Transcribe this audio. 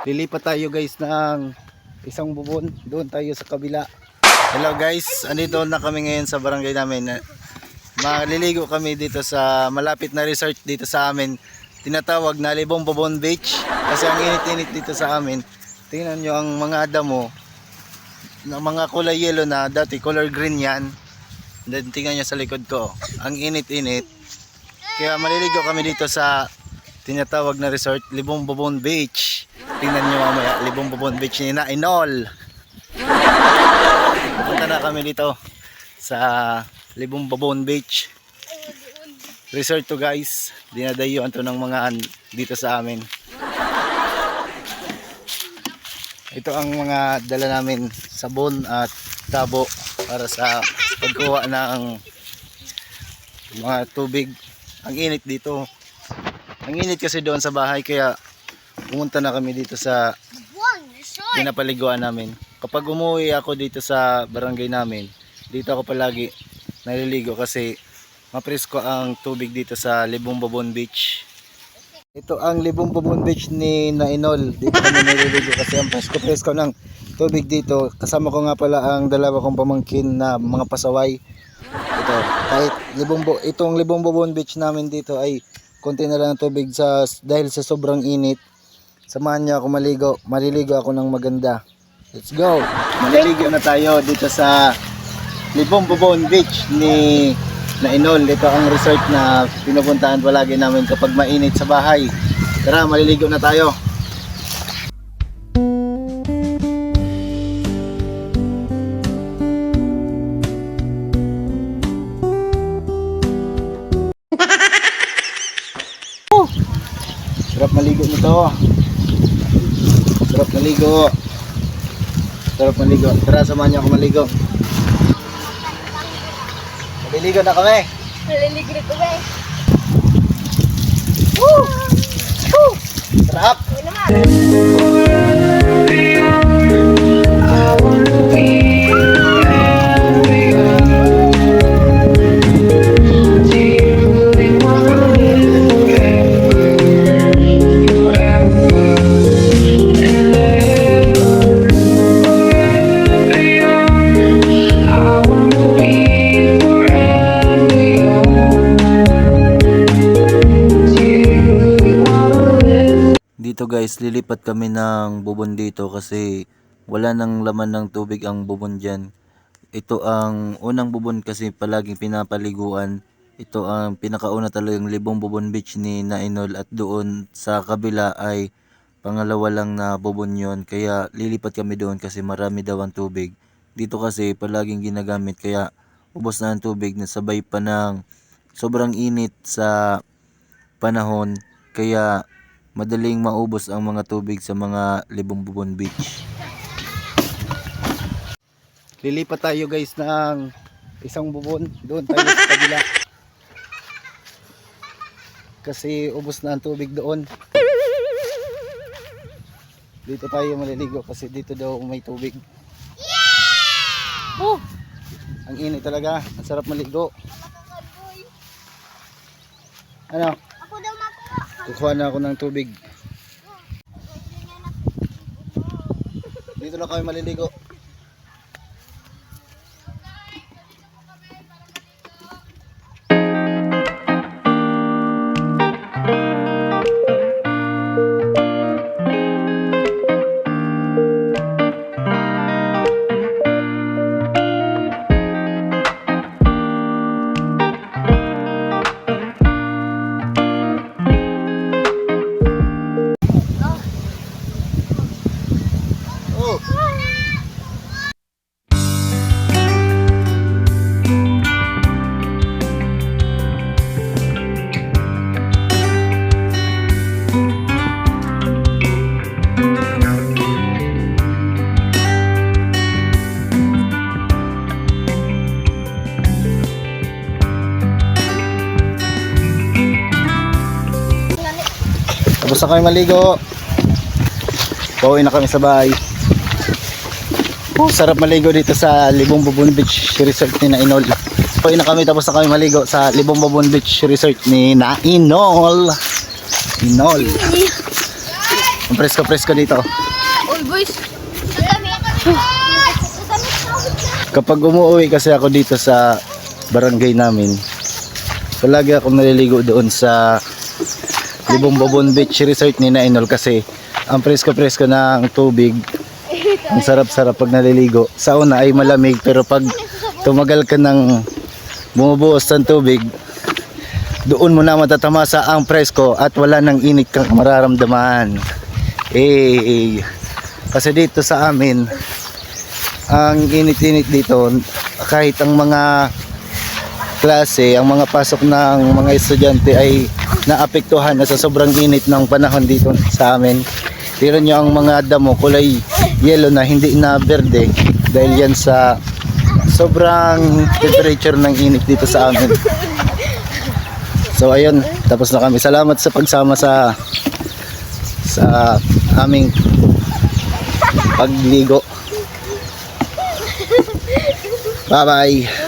Lilipat tayo guys ng isang bubon. Doon tayo sa kabila. Hello guys, andito na kami ngayon sa barangay namin. Maliligo kami dito sa malapit na resort dito sa amin. Tinatawag na Libong Bubon Beach. Kasi ang init-init dito sa amin. Tingnan nyo ang mga damo na mga kulay yellow na dati color green yan. Then tingnan nyo sa likod ko. Ang init-init. Kaya maliligo kami dito sa tinatawag na resort Libong Bubon Beach. Tingnan nyo mamaya Libong Bubon Beach ni Nainol. Pupunta na kami dito sa Libong Bubon Beach resort to guys. Dinadayuan to ng mga dito sa amin. Ito ang mga dala namin, sabon at tabo para sa pagkuha ng mga tubig. Ang init dito. Ang init kasi doon sa bahay kaya pumunta na kami dito sa pinapaliguan namin. Kapag umuwi ako dito sa barangay namin, dito ako palagi naliligo kasi mapresko ang tubig dito sa Libong Bubon Beach. Ito ang Libong Bubon Beach ni Nainol. Dito kami naliligo kasi ang presko ng tubig dito. Kasama ko nga pala ang dalawa kong pamangkin na mga pasaway. Ito, kahit itong Libong Bubon Beach namin dito ay konti na lang ang tubig dahil sa sobrang init. Samahan niyo ako maligo. Maliligo ako ng maganda. Let's go! Maliligo na tayo dito sa Libong Bubon Beach ni Nainol. Ito ang resort na pinupuntahan palagi namin kapag mainit sa bahay. Tara, maliligo na tayo. Sarap maligo nito. Sarap maligo. Sarap maligo. Tara, samahan niyo ako maligo. Maliligo na kami. Maliligo na kami. Woo! Woo! Sarap! Dito guys, lilipat kami ng bubon dito kasi wala nang laman ng tubig ang bubon dyan. Ito ang unang bubon kasi palaging pinapaliguan. Ito ang pinakauna talagang Libong Bubon Beach ni Nainol at doon sa kabila ay pangalawa lang na bubon yon. Kaya lilipat kami doon kasi marami daw ang tubig. Dito kasi palaging ginagamit kaya ubos na ang tubig na sabay pa ng sobrang init sa panahon. Kaya madaling maubos ang mga tubig sa mga Libong Bubon Beach. Lilipat tayo guys ng isang bubon. Doon tayo sa kabila. Kasi ubos na ang tubig doon. Dito tayo maliligo kasi dito daw may tubig. Yeah! Oh! Ang init talaga. Ang sarap maligo. Ano? Kukuha na ako ng tubig. Dito na kami maliligo. Tapos na kami maligo. Pauwi na kami sa bahay. Sarap maligo dito sa Libong Bubon Beach Resort ni Nainol. Pauwi na kami, tapos na kami maligo sa Libong Bubon Beach Resort ni Nainol. Inol. presko-presko dito. Uy, boys. Kapag umuwi kasi ako dito sa barangay namin, palagi ako naliligo doon sa Libong Babon Beach Resort ni Nainol kasi ang presko-presko ng tubig, ang sarap-sarap pag naliligo. Sa una ay malamig pero pag tumagal ka ng bumubuhos ng tubig, doon mo na matatamasa ang presko at wala nang init kang mararamdaman. Kasi dito sa amin, ang init-init dito, kahit ang mga klase, ang mga pasok ng mga estudyante ay naapektuhan na sa sobrang init ng panahon dito sa amin. Tiro nyo ang mga damo kulay yellow na hindi na berde dahil yan sa sobrang temperature ng init dito sa amin. So ayun, tapos na kami. Salamat sa pagsama sa aming pagligo. Bye bye.